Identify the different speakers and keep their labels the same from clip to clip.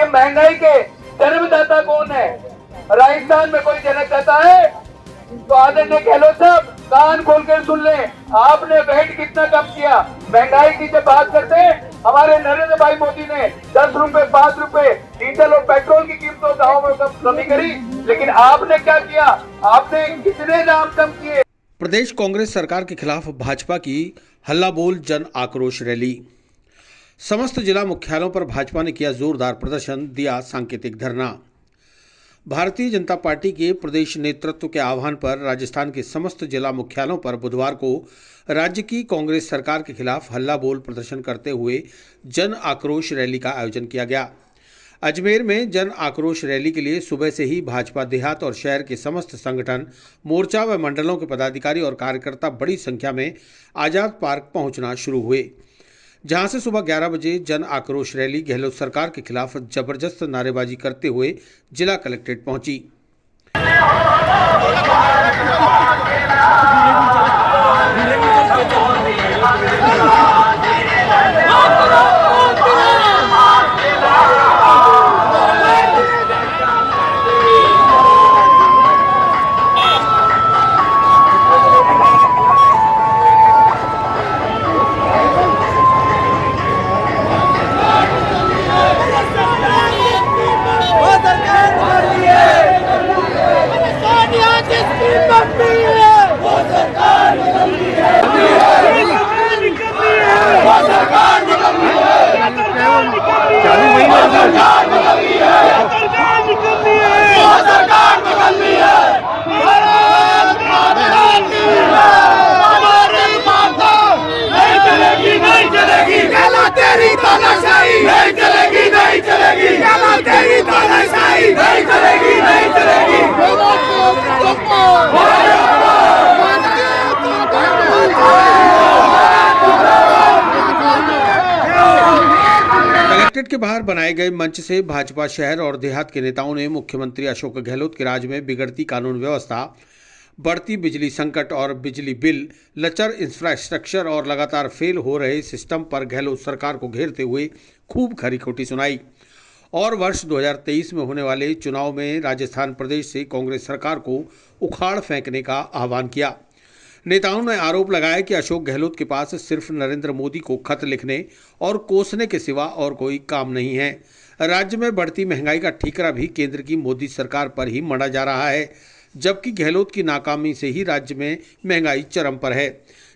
Speaker 1: ये महंगाई के जन्मदाता कौन है? राजस्थान में कोई जन्मदाता है? तो आदरणीय गहलोत साहब कान खोल कर सुन ले, आपने वेट कितना कम किया? महंगाई की जब बात करते हैं, हमारे नरेंद्र भाई मोदी ने 10 रुपए 5 रुपए डीजल और पेट्रोल की कीमतों दामों में कमी करी, लेकिन आपने क्या किया? आपने कितने दाम कम किए?
Speaker 2: प्रदेश कांग्रेस सरकार के खिलाफ भाजपा की हल्ला बोल जन आक्रोश रैली। समस्त जिला मुख्यालयों पर भाजपा ने किया जोरदार प्रदर्शन, दिया सांकेतिक धरना। भारतीय जनता पार्टी के प्रदेश नेतृत्व के आह्वान पर राजस्थान के समस्त जिला मुख्यालयों पर बुधवार को राज्य की कांग्रेस सरकार के खिलाफ हल्ला बोल प्रदर्शन करते हुए जन आक्रोश रैली का आयोजन किया गया। अजमेर में जन आक्रोश रैली के लिए सुबह से ही भाजपा देहात और शहर के समस्त संगठन, मोर्चा व मंडलों के पदाधिकारी और कार्यकर्ता बड़ी संख्या में आजाद पार्क पहुंचना शुरू हुए, जहां से सुबह 11 बजे जन आक्रोश रैली गहलोत सरकार के खिलाफ जबरदस्त नारेबाजी करते हुए जिला कलेक्ट्रेट पहुंची। कलेक्ट्रेट के बाहर बनाए गए मंच से भाजपा शहर और देहात के नेताओं ने मुख्यमंत्री अशोक गहलोत के राज में बिगड़ती कानून व्यवस्था, बढ़ती बिजली संकट और बिजली बिल, लचर इंफ्रास्ट्रक्चर और लगातार फेल हो रहे सिस्टम पर गहलोत सरकार को घेरते हुए खूब खरी खोटी सुनाई और वर्ष 2023 में होने वाले चुनाव में राजस्थान प्रदेश से कांग्रेस सरकार को उखाड़ फेंकने का आह्वान किया। नेताओं ने आरोप लगाया कि अशोक गहलोत के पास सिर्फ नरेंद्र मोदी को खत लिखने और कोसने के सिवा और कोई काम नहीं है। राज्य में बढ़ती महंगाई का ठीकरा भी केंद्र की मोदी सरकार पर ही मढ़ा जा रहा है, जबकि गहलोत की नाकामी से ही राज्य में महंगाई चरम पर है।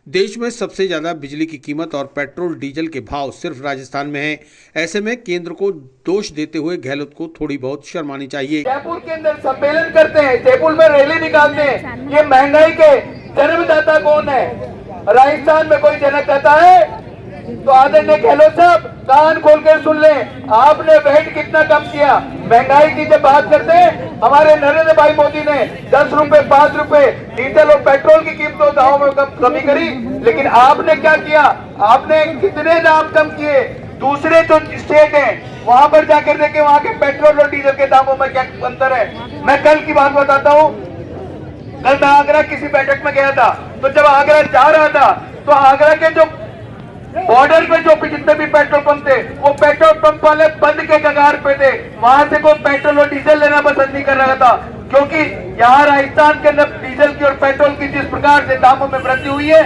Speaker 2: देश में सबसे ज्यादा बिजली की कीमत और पेट्रोल डीजल के भाव सिर्फ राजस्थान में है। ऐसे में केंद्र को दोष देते हुए गहलोत को थोड़ी बहुत शर्म आनी चाहिए।
Speaker 1: जयपुर के अंदर सम्मेलन करते हैं, जयपुर में रैली निकालते हैं, ये महंगाई के जन्मदाता कौन है? राजस्थान में कोई जन्मदाता है? तो आदरणीय गहलोत साहब कान खोल कर सुन ले, आपने वेट कितना कम किया? महंगाई की जब बात करते हैं, हमारे नरेंद्र भाई मोदी ने 10 रुपए 5 रुपए डीजल और पेट्रोल की कीमतों दामों में कमी करी, लेकिन आपने क्या किया? आपने कितने दाम कम किए? दूसरे जो स्टेट हैं वहां पर जाकर देखे, वहां के पेट्रोल और डीजल के दामों में क्या अंतर है। मैं कल की बात बताता हूँ। कल मैं आगरा किसी बैठक में गया था, तो जब आगरा जा रहा था तो आगरा के जो बॉर्डर पे जो जितने भी पेट्रोल पंप थे, वो पेट्रोल पंप वाले बंद के कगार पे थे। वहां से कोई पेट्रोल और डीजल लेना पसंद नहीं कर रहा था, क्योंकि यहाँ राजस्थान के अंदर डीजल की और पेट्रोल की जिस प्रकार से दामों में वृद्धि हुई है,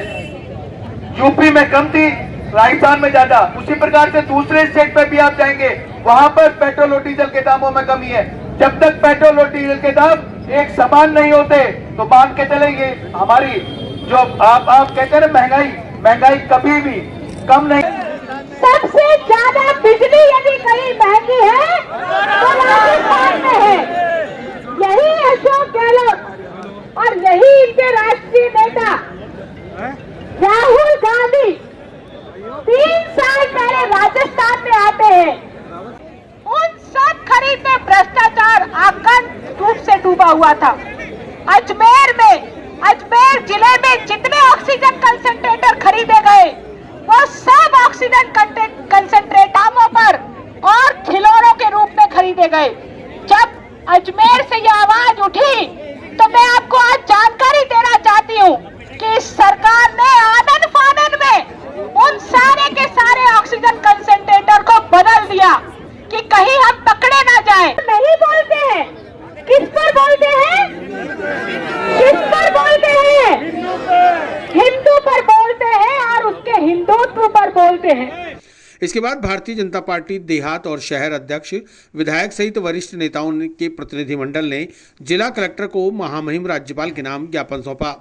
Speaker 1: यूपी में कम थी, राजस्थान में ज्यादा। उसी प्रकार से दूसरे स्टेट पे भी आप जाएंगे, वहां पर पेट्रोल और डीजल के दामों में कमी है। जब तक पेट्रोल और डीजल के दाम एक समान नहीं होते तो मान के चलेंगे हमारी जो आप कहते हैं महंगाई कभी भी कम नहीं।
Speaker 3: सबसे ज्यादा बिजली यदि कहीं महंगी है तो राजस्थान में है। यही अशोक गहलोत और यही इनके राष्ट्रीय नेता राहुल गांधी 3 साल पहले राजस्थान में आते हैं, उन सब खरीद में भ्रष्टाचार आकंठ रूप से डूबा हुआ था। अजमेर जिले में जितने ऑक्सीजन कंसंट्रेटर खरीदे गए, वो सब ऑक्सीजन कंसंट्रेटरों पर और खिलौनों के रूप में खरीदे गए। जब अजमेर से यह आवाज उठी तो मैं आपको आज जानकारी देना चाहती हूँ कि सरकार ने आनन फानन में उन सारे के सारे ऑक्सीजन कंसंट्रेटर को बदल दिया। कि कहीं हम पकड़े ना जाए। नहीं बोलते हैं, किस पर बोलते हैं? किस पर बोलते हैं? हिंदू पर बोलते हैं और उसके हिंदुत्व पर बोलते हैं।
Speaker 2: इसके बाद भारतीय जनता पार्टी देहात और शहर अध्यक्ष, विधायक सहित वरिष्ठ नेताओं के प्रतिनिधिमंडल ने जिला कलेक्टर को महामहिम राज्यपाल के नाम ज्ञापन सौंपा।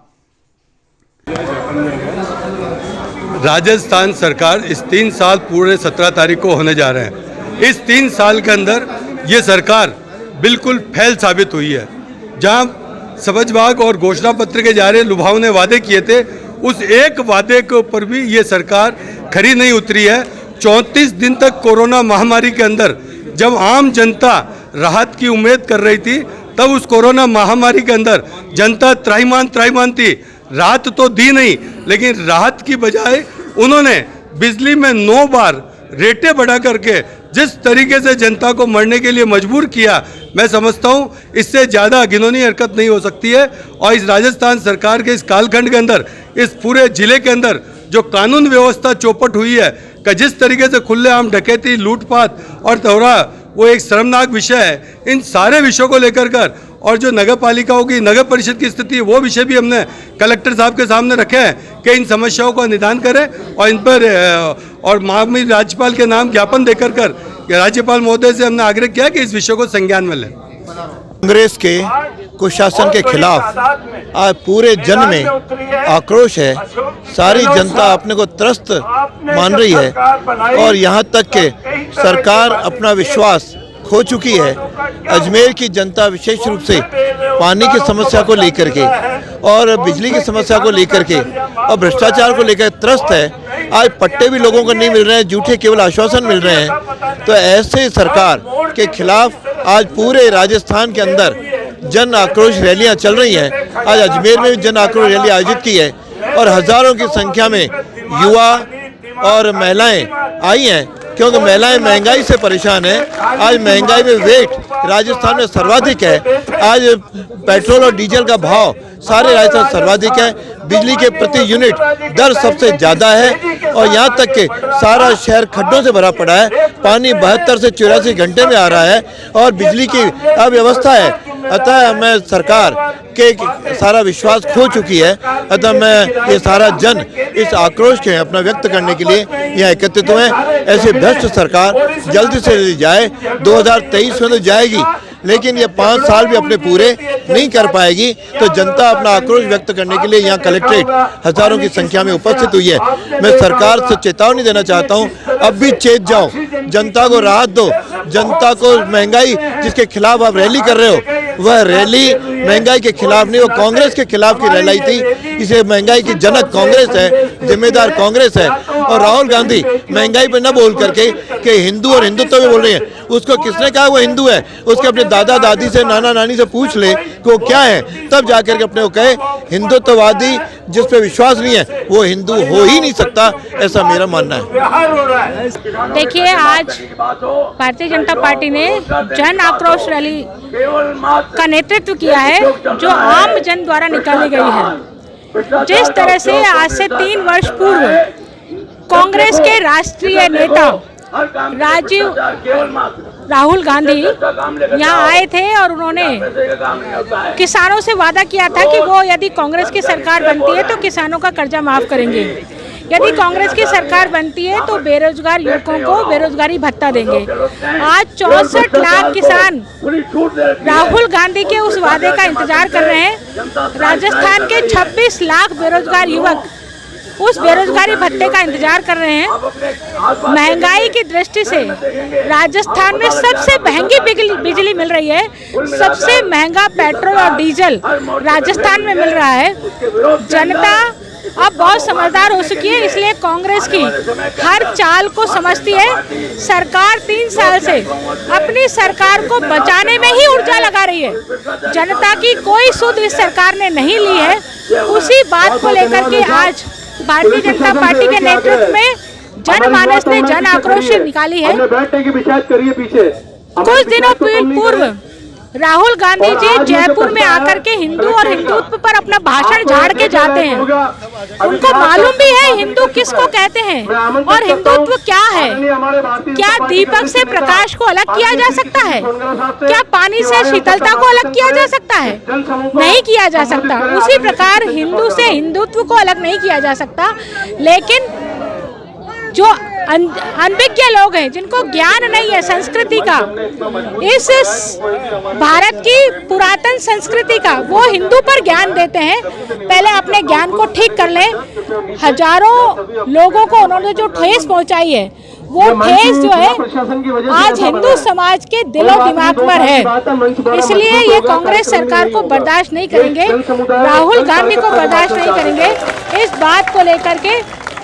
Speaker 4: राजस्थान सरकार इस 3 साल पूरे 17 तारीख को होने जा रहे हैं। इस 3 साल के अंदर ये सरकार बिल्कुल फेल साबित हुई है। जहां समझबाग और घोषणा पत्र के जारे लुभावने वादे किए थे, उस एक वादे के ऊपर भी ये सरकार खरी नहीं उतरी है। 34 दिन तक कोरोना महामारी के अंदर जब आम जनता राहत की उम्मीद कर रही थी, तब उस कोरोना महामारी के अंदर जनता त्राहिमाम थी। राहत तो दी नहीं, लेकिन राहत की बजाय उन्होंने बिजली में 9 बार रेटें बढ़ा करके जिस तरीके से जनता को मरने के लिए मजबूर किया, मैं समझता हूँ इससे ज़्यादा घिनौनी हरकत नहीं हो सकती है। और इस राजस्थान सरकार के इस कालखंड के अंदर, इस पूरे जिले के अंदर जो कानून व्यवस्था चौपट हुई है, कि जिस तरीके से खुलेआम डकैती, लूटपाट और तोहरा, वो एक शर्मनाक विषय है। इन सारे विषयों को लेकर कर और जो नगर पालिकाओं की, नगर परिषद की स्थिति है, वो विषय भी हमने कलेक्टर साहब के सामने रखे हैं कि इन समस्याओं का निदान करें और इन पर और महामहिम राज्यपाल के नाम ज्ञापन देकर कर राज्यपाल महोदय से हमने आग्रह किया कि इस विषय को संज्ञान में लें।
Speaker 5: कांग्रेस के कुशासन के खिलाफ आज पूरे जन में आक्रोश है। सारी जनता अपने को त्रस्त मान रही है और यहाँ तक कि सरकार अपना विश्वास खो चुकी है। अजमेर की जनता विशेष रूप से पानी की समस्या को लेकर के और बिजली की समस्या को लेकर के और भ्रष्टाचार को लेकर त्रस्त है। आज पट्टे भी लोगों को नहीं मिल रहे हैं, झूठे केवल आश्वासन मिल रहे हैं। तो ऐसे सरकार के खिलाफ आज पूरे राजस्थान के अंदर जन आक्रोश रैलियां चल रही हैं। आज अजमेर में भी जन आक्रोश रैली आयोजित की है और हजारों की संख्या में युवा और महिलाएं आई हैं, क्योंकि महिलाएं महंगाई से परेशान हैं। आज महंगाई में वेट राजस्थान में सर्वाधिक है। आज पेट्रोल और डीजल का भाव सारे राजस्थान सर्वाधिक है। बिजली के प्रति यूनिट दर सबसे ज़्यादा है और यहाँ तक कि सारा शहर खड्डों से भरा पड़ा है। पानी 72 से 84 घंटे में आ रहा है और बिजली की अव्यवस्था है। अतः मैं सरकार के सारा विश्वास खो चुकी है। अतः मैं ये सारा जन इस आक्रोश के अपना व्यक्त करने के लिए यहाँ एकत्रित हुए। ऐसे भ्रष्ट सरकार जल्दी से जल्दी जाए। 2023 में तो जाएगी, लेकिन ये 5 साल भी अपने पूरे नहीं कर पाएगी। तो जनता अपना आक्रोश व्यक्त करने के लिए यहाँ कलेक्ट्रेट हजारों की संख्या में उपस्थित हुई है। मैं सरकार से चेतावनी देना चाहता हूँ, अब भी चेत जाओ, जनता को राहत दो। जनता को महंगाई जिसके खिलाफ आप रैली कर रहे हो, वह रैली महंगाई के खिलाफ नहीं, वो कांग्रेस के खिलाफ की रैली थी। इसे महंगाई की जनक कांग्रेस है, जिम्मेदार कांग्रेस है। और राहुल गांधी महंगाई पर न बोल करके कि हिंदू और हिंदुत्व में बोल रहे हैं। उसको किसने कहा वो हिंदू है? उसके अपने दादा दादी से, नाना नानी से पूछ ले कि वो क्या है, तब जाकर के अपने को कहे। हिंदुत्ववादी जिस पे विश्वास नहीं है वो हिंदू हो ही नहीं सकता, ऐसा मेरा मानना है।
Speaker 6: देखिए, आज भारतीय जनता पार्टी ने जन आक्रोश रैली का नेतृत्व किया है, जो आम जन द्वारा निकाली गई है। जिस तरह से आज से 3 वर्ष पूर्व कांग्रेस के राष्ट्रीय नेता राहुल गांधी यहाँ आए थे और उन्होंने किसानों से वादा किया था कि वो यदि कांग्रेस की सरकार बनती है तो किसानों का कर्जा माफ करेंगे। यदि कांग्रेस की सरकार बनती है तो बेरोजगार युवकों को बेरोजगारी भत्ता देंगे। आज 64 लाख किसान राहुल गांधी के उस वादे का इंतजार कर रहे हैं। राजस्थान के 26 लाख बेरोजगार युवक उस बेरोजगारी भत्ते का इंतजार कर रहे हैं। महंगाई की दृष्टि से राजस्थान में सबसे महंगी बिजली मिल रही है। सबसे महंगा पेट्रोल और डीजल राजस्थान में मिल रहा है। जनता अब बहुत समझदार हो चुकी है, इसलिए कांग्रेस की हर चाल को समझती है। सरकार 3 साल से अपनी सरकार को बचाने में ही ऊर्जा लगा रही है। जनता की कोई सुध इस सरकार ने नहीं ली है। उसी बात को लेकर के आज भारतीय जनता पार्टी के नेतृत्व में जनमानस ने जन आक्रोश निकाली है। कुछ दिनों पूर्व राहुल गांधी जी जयपुर में आकर के हिंदू और हिंदुत्व पर अपना भाषण झाड़ के जाते हैं। उनको मालूम भी है हिंदू किसको कहते हैं और हिंदुत्व क्या है। क्या दीपक से प्रकाश को अलग किया जा सकता है? क्या पानी से शीतलता को अलग किया जा सकता है? नहीं किया जा सकता। उसी प्रकार हिंदू से हिंदुत्व को अलग नहीं किया जा सकता। लेकिन जो अनभिज्ञ लोग हैं, जिनको ज्ञान नहीं है संस्कृति का, इस भारत की पुरातन संस्कृति का, वो हिंदू पर ज्ञान देते हैं। पहले अपने ज्ञान को ठीक कर लें। हजारों लोगों को उन्होंने जो ठेस पहुंचाई है, वो ठेस जो है आज हिंदू समाज के दिलो दिमाग पर है। इसलिए ये कांग्रेस सरकार को बर्दाश्त नहीं करेंगे, राहुल गांधी को बर्दाश्त नहीं करेंगे। इस बात को लेकर के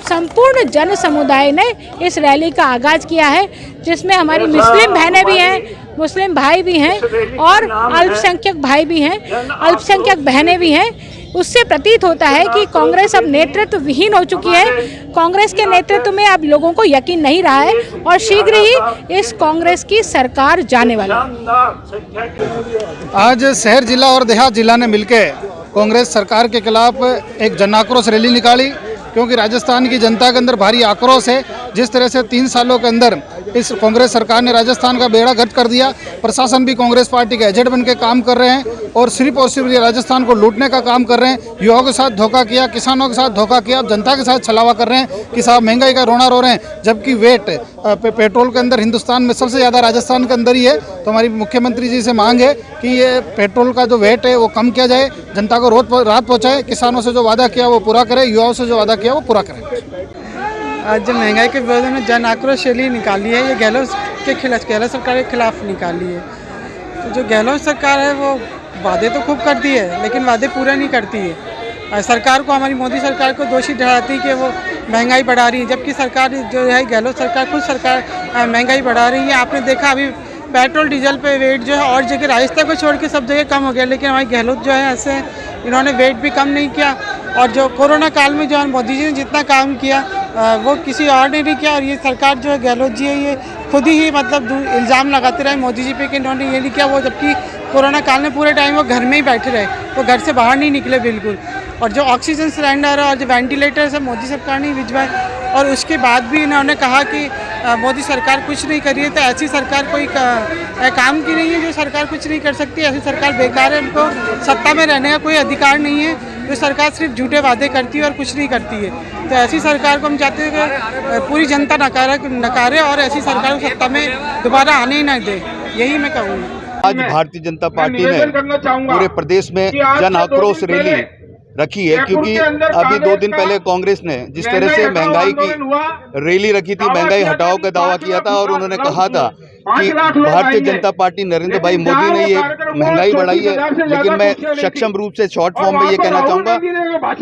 Speaker 6: संपूर्ण जन समुदाय ने इस रैली का आगाज किया है, जिसमें हमारी मुस्लिम बहनें भी हैं, मुस्लिम भाई भी हैं और अल्पसंख्यक भाई भी हैं, अल्पसंख्यक बहनें भी हैं। उससे प्रतीत होता है कि कांग्रेस अब नेतृत्व विहीन हो चुकी है। कांग्रेस के नेतृत्व में अब लोगों को यकीन नहीं रहा है और शीघ्र ही इस कांग्रेस की सरकार जाने वाली है।
Speaker 7: आज शहर जिला और देहात जिला ने मिलकर कांग्रेस सरकार के खिलाफ एक जन आक्रोश रैली निकाली, क्योंकि राजस्थान की जनता के अंदर भारी आक्रोश है। जिस तरह से 3 सालों के अंदर इस कांग्रेस सरकार ने राजस्थान का बेड़ा गर्क कर दिया, प्रशासन भी कांग्रेस पार्टी के एजेंट बन के काम कर रहे हैं और सिर्फ राजस्थान को लूटने का काम कर रहे हैं। युवाओं के साथ धोखा किया, किसानों के साथ धोखा किया, जनता के साथ छलावा कर रहे हैं कि साहब महंगाई का रोना रो रहे हैं। जबकि वेट पेट्रोल के अंदर हिंदुस्तान में सबसे ज़्यादा राजस्थान के अंदर ही है। तो हमारी मुख्यमंत्री जी से मांग है कि ये पेट्रोल का जो वेट है वो कम किया जाए, जनता को राहत पहुँचाए, किसानों से जो वादा किया वो पूरा करे, युवाओं से जो वादा किया वो पूरा करें।
Speaker 8: आज महंगाई के विरोध में जन आक्रोश रैली निकाली है। ये गहलोत सरकार के खिलाफ निकाली है। तो जो गहलोत सरकार है वो वादे तो खूब करती है, लेकिन वादे पूरा नहीं करती है। सरकार को, हमारी मोदी सरकार को दोषी ठहराती है कि वो महंगाई बढ़ा रही है, जबकि सरकार जो है गहलोत सरकार खुद सरकार महंगाई बढ़ा रही है। आपने देखा अभी पेट्रोल डीजल पे वेट जो है और जगह राजस्थान को छोड़ के सब जगह कम हो गया, लेकिन हमारी गहलोत जो है ऐसे इन्होंने वेट भी कम नहीं किया। और जो कोरोना काल में जो मोदी जी ने जितना काम किया वो किसी और ने नहीं किया। और ये सरकार जो है गहलोत जी है, ये खुद ही मतलब इल्ज़ाम लगाते रहे मोदी जी पे कि इन्होंने ये नहीं किया वो, जबकि कोरोना काल में पूरे टाइम वो घर में ही बैठे रहे, वो घर से बाहर नहीं निकले बिल्कुल। और जो ऑक्सीजन सिलेंडर और जो वेंटिलेटर है मोदी सरकार ने भिजवाए, और उसके बाद भी इन्होंने कहा कि मोदी सरकार कुछ नहीं करी है। तो ऐसी सरकार कोई काम की नहीं है जो सरकार कुछ नहीं कर सकती। ऐसी सरकार बेकार है, उनको सत्ता में रहने का कोई अधिकार नहीं है। जो सरकार सिर्फ झूठे वादे करती है और कुछ नहीं करती है। तो ऐसी सरकार को हम चाहते हैं कि पूरी जनता नकारे और ऐसी सरकार को सत्ता में दोबारा आने ही ना दे, यही मैं कहूँगी।
Speaker 9: आज भारतीय जनता पार्टी ने पूरे प्रदेश में जन आक्रोश रैली रखी है, क्योंकि अभी 2 दिन पहले कांग्रेस ने जिस तरह से महंगाई की रैली रखी थी, महंगाई हटाओ का दावा किया था और उन्होंने कहा था कि भारतीय जनता पार्टी नरेंद्र भाई मोदी ने ये महंगाई बढ़ाई है। लेकिन मैं सक्षम रूप से शॉर्ट फॉर्म में ये कहना चाहूँगा,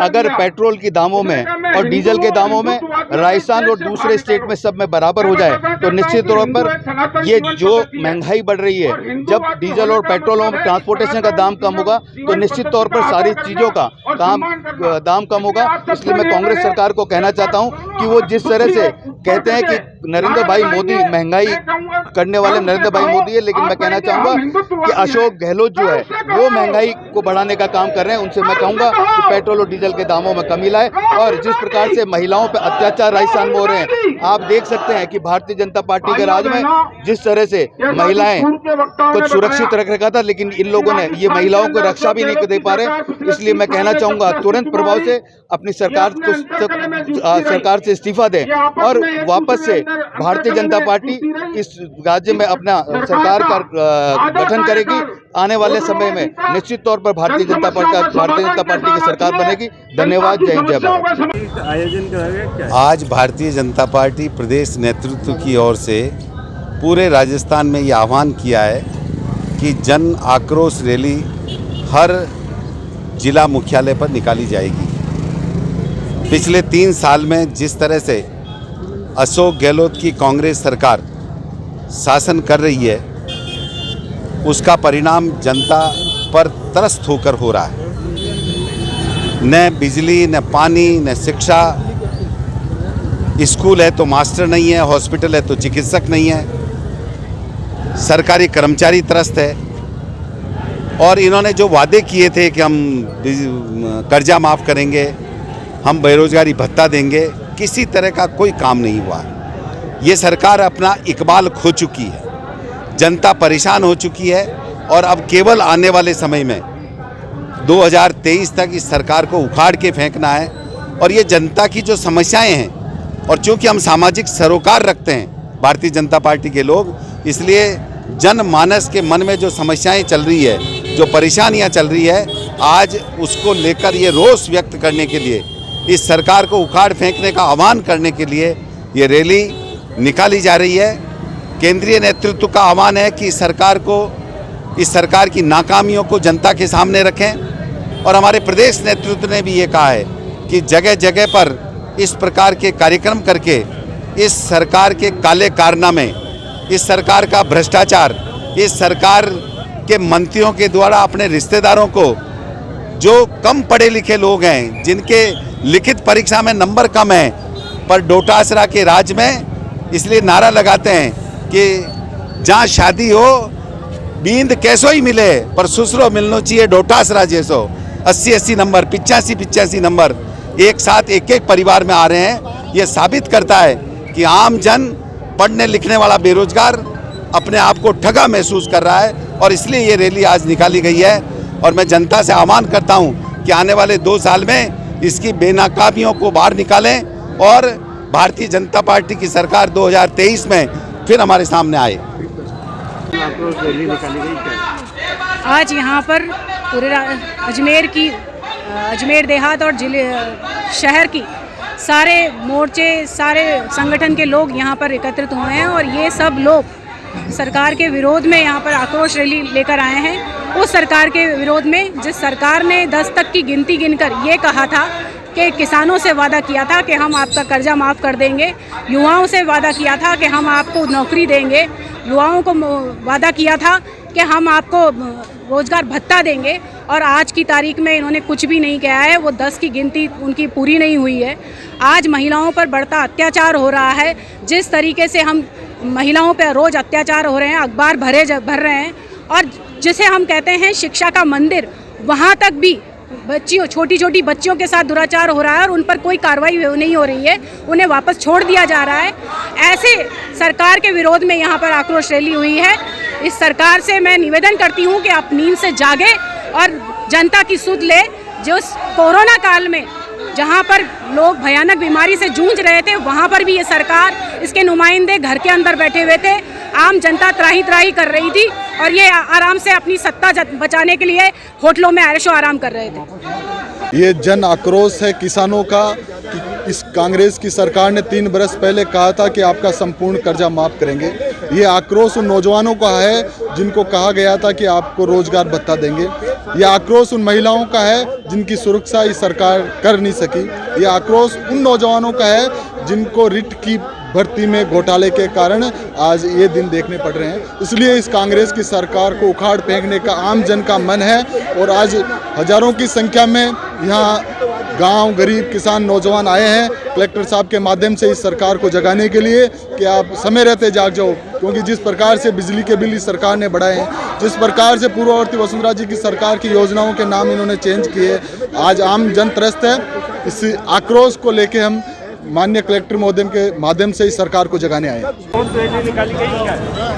Speaker 9: अगर पेट्रोल के दामों में और डीजल के दामों में राजस्थान और दूसरे स्टेट में सब में बराबर हो जाए तो निश्चित तौर पर ये जो महंगाई बढ़ रही है, जब डीजल और पेट्रोल और ट्रांसपोर्टेशन का दाम कम होगा तो निश्चित तौर पर सारी चीज़ों का दाम कम होगा। इसलिए मैं कांग्रेस सरकार को कहना चाहता हूं कि वो जिस तरह से कहते हैं कि नरेंद्र भाई मोदी महंगाई करने वाले नरेंद्र भाई मोदी है, लेकिन मैं कहना चाहूंगा कि अशोक गहलोत जो है वो महंगाई को बढ़ाने का काम कर रहे हैं। उनसे मैं कहूंगा कि पेट्रोल और डीजल के दामों में कमी लाए। और जिस प्रकार से महिलाओं पर अत्याचार राजस्थान में हो रहे हैं, आप देख सकते हैं कि भारतीय जनता पार्टी के राज में जिस तरह से महिलाएं को सुरक्षित रख रखा था, लेकिन इन लोगों ने ये महिलाओं को रक्षा भी नहीं दे पा रहे। इसलिए मैं कहना चाहूंगा तुरंत प्रभाव से अपनी सरकार से इस्तीफा दें और वापस से भारतीय जनता पार्टी इस राज्य में अपना सरकार का गठन करेगी। आने वाले समय में निश्चित तौर पर भारतीय जनता पार्टी की सरकार बनेगी। धन्यवाद। जय हिंद, जय भारत।
Speaker 10: आज भारतीय जनता पार्टी प्रदेश नेतृत्व की ओर से पूरे राजस्थान में ये आह्वान किया है कि जन आक्रोश रैली हर जिला मुख्यालय पर निकाली जाएगी। पिछले 3 साल में जिस तरह से अशोक गहलोत की कांग्रेस सरकार शासन कर रही है, उसका परिणाम जनता पर त्रस्त होकर हो रहा है। न बिजली, न पानी, न शिक्षा, स्कूल है तो मास्टर नहीं है, हॉस्पिटल है तो चिकित्सक नहीं है, सरकारी कर्मचारी त्रस्त है। और इन्होंने जो वादे किए थे कि हम कर्जा माफ़ करेंगे, हम बेरोजगारी भत्ता देंगे, किसी तरह का कोई काम नहीं हुआ। ये सरकार अपना इकबाल खो चुकी है, जनता परेशान हो चुकी है और अब केवल आने वाले समय में 2023 तक इस सरकार को उखाड़ के फेंकना है। और ये जनता की जो समस्याएं हैं, और चूंकि हम सामाजिक सरोकार रखते हैं भारतीय जनता पार्टी के लोग, इसलिए जनमानस के मन में जो समस्याएं चल रही है, जो परेशानियां चल रही है, आज उसको लेकर ये रोष व्यक्त करने के लिए, इस सरकार को उखाड़ फेंकने का आह्वान करने के लिए ये रैली निकाली जा रही है। केंद्रीय नेतृत्व का आह्वान है कि इस सरकार की नाकामियों को जनता के सामने रखें। और हमारे प्रदेश नेतृत्व ने भी ये कहा है कि जगह जगह पर इस प्रकार के कार्यक्रम करके इस सरकार के काले कारनामे, इस सरकार का भ्रष्टाचार, इस सरकार के मंत्रियों के द्वारा अपने रिश्तेदारों को, जो कम पढ़े लिखे लोग हैं, जिनके लिखित परीक्षा में नंबर कम है, पर डोटासरा के राज में इसलिए नारा लगाते हैं कि जहाँ शादी हो बींद कैसो ही मिले, पर ससुरो मिलना चाहिए डोटासरा जैसो। 80-80 नंबर, 85-85 नंबर एक साथ एक एक परिवार में आ रहे हैं। ये साबित करता है कि आम जन, पढ़ने लिखने वाला बेरोजगार अपने आप को ठगा महसूस कर रहा है, और इसलिए ये रैली आज निकाली गई है। और मैं जनता से आह्वान करता हूँ कि आने वाले 2 साल में इसकी बेनकामियों को बाहर निकालें और भारतीय जनता पार्टी की सरकार 2023 में फिर हमारे सामने आए।
Speaker 6: आज यहाँ पर पूरे अजमेर देहात और शहर की सारे मोर्चे, सारे संगठन के लोग यहाँ पर एकत्रित हुए हैं और ये सब लोग सरकार के विरोध में यहाँ पर आक्रोश रैली लेकर आए हैं। उस सरकार के विरोध में जिस सरकार ने 10 तक की गिनती गिनकर ये कहा था कि किसानों से वादा किया था कि हम आपका कर्जा माफ़ कर देंगे, युवाओं से वादा किया था कि हम आपको नौकरी देंगे, युवाओं को वादा किया था कि हम आपको रोजगार भत्ता देंगे, और आज की तारीख में इन्होंने कुछ भी नहीं किया है। वो 10 की गिनती उनकी पूरी नहीं हुई है। आज महिलाओं पर बढ़ता अत्याचार हो रहा है। जिस तरीके से हम महिलाओं पर रोज़ अत्याचार हो रहे हैं, अखबार भर रहे हैं, और जिसे हम कहते हैं शिक्षा का मंदिर, वहाँ तक भी बच्चियों, छोटी छोटी बच्चियों के साथ दुराचार हो रहा है और उन पर कोई कार्रवाई नहीं हो रही है, उन्हें वापस छोड़ दिया जा रहा है। ऐसे सरकार के विरोध में यहाँ पर आक्रोश रैली हुई है। इस सरकार से मैं निवेदन करती हूँ कि आप नींद से जागे और जनता की सुध ले। जो कोरोना काल में जहाँ पर लोग भयानक बीमारी से जूझ रहे थे, वहाँ पर भी ये सरकार, इसके नुमाइंदे घर के अंदर बैठे हुए थे। आम जनता त्राही त्राही कर रही थी और ये आराम से अपनी सत्ता बचाने के लिए होटलों में ऐशो आराम कर रहे थे।
Speaker 7: ये जन आक्रोश है किसानों का कि इस कांग्रेस की सरकार ने 3 बरस पहले कहा था कि आपका संपूर्ण कर्जा माफ़ करेंगे। ये आक्रोश उन नौजवानों का है जिनको कहा गया था कि आपको रोजगार भत्ता देंगे। ये आक्रोश उन महिलाओं का है जिनकी सुरक्षा इस सरकार कर नहीं सकी। ये आक्रोश उन नौजवानों का है जिनको रिट की भर्ती में घोटाले के कारण आज ये दिन देखने पड़ रहे हैं। इसलिए इस कांग्रेस की सरकार को उखाड़ फेंकने का आम जन का मन है और आज हजारों की संख्या में यहाँ गांव, गरीब, किसान, नौजवान आए हैं कलेक्टर साहब के माध्यम से इस सरकार को जगाने के लिए कि आप समय रहते जाग जाओ, क्योंकि जिस प्रकार से बिजली के बिल इस सरकार ने बढ़ाए हैं, जिस प्रकार से पूर्ववर्ती वसुंधरा जी की सरकार की योजनाओं के नाम इन्होंने चेंज किए, आज आम जन त्रस्त है। इस आक्रोश को लेके हम माननीय कलेक्टर महोदय के माध्यम से इस सरकार को जगाने आए।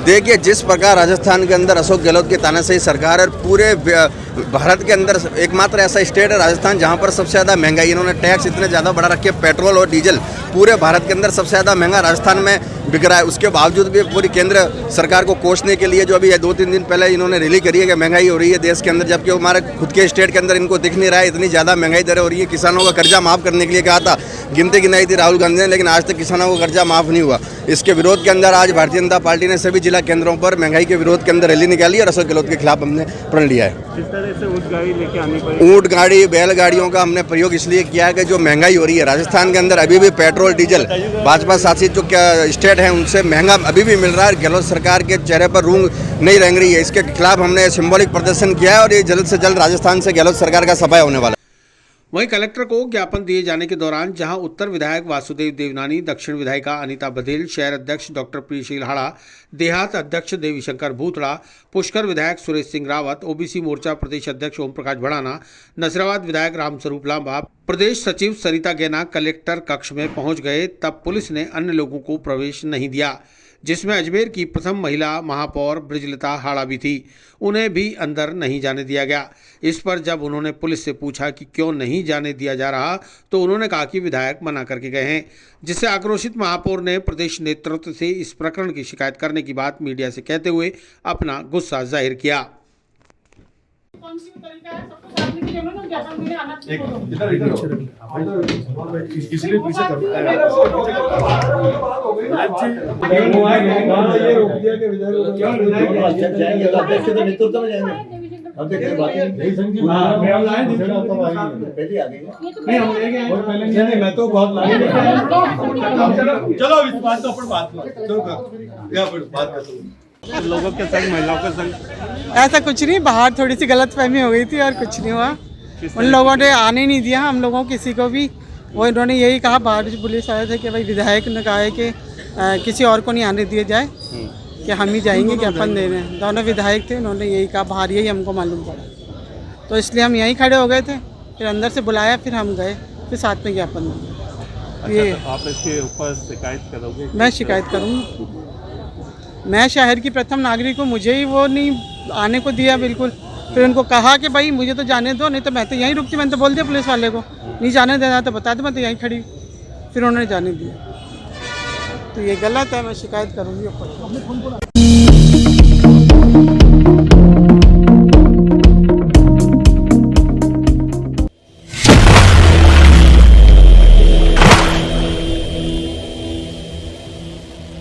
Speaker 11: देखिए, जिस प्रकार राजस्थान के अंदर अशोक गहलोत की तानाशाही सरकार है, पूरे भारत के अंदर एकमात्र ऐसा स्टेट है राजस्थान जहां पर सबसे ज़्यादा महंगाई, इन्होंने टैक्स इतने ज़्यादा बढ़ा रखे, पेट्रोल और डीजल पूरे भारत के अंदर सबसे ज़्यादा महंगा राजस्थान में बिक रहा है। उसके बावजूद भी पूरी केंद्र सरकार को कोसने के लिए जो अभी 2-3 दिन पहले इन्होंने रैली करी है कि महंगाई हो रही है देश के अंदर, जबकि हमारे खुद के स्टेट के अंदर इनको दिख नहीं रहा है इतनी ज़्यादा महंगाई दर हो रही है। किसानों का कर्जा माफ़ करने के लिए कहा था, गिनती गिनाई थी राहुल गांधी ने, लेकिन आज तक किसानों को कर्जा माफ़ नहीं हुआ। इसके विरोध के अंदर आज भारतीय जनता पार्टी ने सभी जिला केंद्रों पर महंगाई के विरोध के अंदर रैली निकाली और अशोक गहलोत के खिलाफ हमने प्रण लिया है।
Speaker 12: जिस तरह से
Speaker 11: ऊँट गाड़ी, बैलगाड़ियों का हमने प्रयोग इसलिए किया है कि जो महंगाई हो रही है राजस्थान के अंदर, अभी भी पेट्रोल डीजल भाजपा शासित जो स्टेट हैं उनसे महंगा अभी भी मिल रहा है। गहलोत सरकार के चेहरे पर रूंग नहीं रंग रही है। इसके खिलाफ हमने सिंबॉलिक प्रदर्शन किया है और ये जल्द से जल्द राजस्थान से गहलोत सरकार का सफाया होने वाला है।
Speaker 2: वहीं कलेक्टर को ज्ञापन दिए जाने के दौरान जहां उत्तर विधायक वासुदेव देवनानी, दक्षिण विधायिका अनीता बघेल, शहर अध्यक्ष डॉक्टर प्रियशील हाड़ा, देहात अध्यक्ष देवीशंकर भूतड़ा, पुष्कर विधायक सुरेश सिंह रावत, ओबीसी मोर्चा प्रदेश अध्यक्ष ओम प्रकाश भड़ाना, नसराबाद विधायक रामस्वरूप लांबा, प्रदेश सचिव सरिता गैना कलेक्टर कक्ष में पहुंच गए, तब पुलिस ने अन्य लोगों को प्रवेश नहीं दिया, जिसमें अजमेर की प्रथम महिला महापौर ब्रिजलता हाड़ा भी थी। उन्हें भी अंदर नहीं जाने दिया गया। इस पर जब उन्होंने पुलिस से पूछा कि क्यों नहीं जाने दिया जा रहा, तो उन्होंने कहा कि विधायक मना करके गए हैं, जिससे आक्रोशित महापौर ने प्रदेश नेतृत्व से इस प्रकरण की शिकायत करने की बात मीडिया से कहते हुए अपना गुस्सा जाहिर किया।
Speaker 9: चलो इस बात तो अपन बात
Speaker 8: लोगों के संग, महिलाओं के संग ऐसा कुछ नहीं, बाहर थोड़ी सी गलतफहमी हो गई थी और कुछ नहीं हुआ। उन लोगों ने आने नहीं दिया हम लोगों किसी को भी। वो इन्होंने यही कहा, बाहर से पुलिस आए थे कि भाई विधायक ने कहा है कि किसी और को नहीं आने दिया जाए, कि हम ही जाएंगे ज्ञापन देने। दोनों विधायक थे, उन्होंने यही कहा, बाहर यही हमको मालूम पड़ा, तो इसलिए हम यहीं खड़े हो गए थे। फिर अंदर से बुलाया, फिर हम गए, फिर साथ में ज्ञापन देंगे। ये
Speaker 9: आप इसके ऊपर शिकायत करोगे?
Speaker 8: मैं शिकायत करूँगी। मैं शहर की प्रथम नागरिक हूँ, मुझे ही वो नहीं आने को दिया बिल्कुल। फिर उनको कहा कि भाई मुझे तो जाने दो, नहीं तो मैं तो यहीं रुकती। मैंने तो बोल दिया पुलिस वाले को, नहीं जाने देना तो बता दो, मैं तो यहीं खड़ी। फिर उन्होंने जाने दिया, तो ये गलत है, मैं शिकायत करूँगी ऊपर।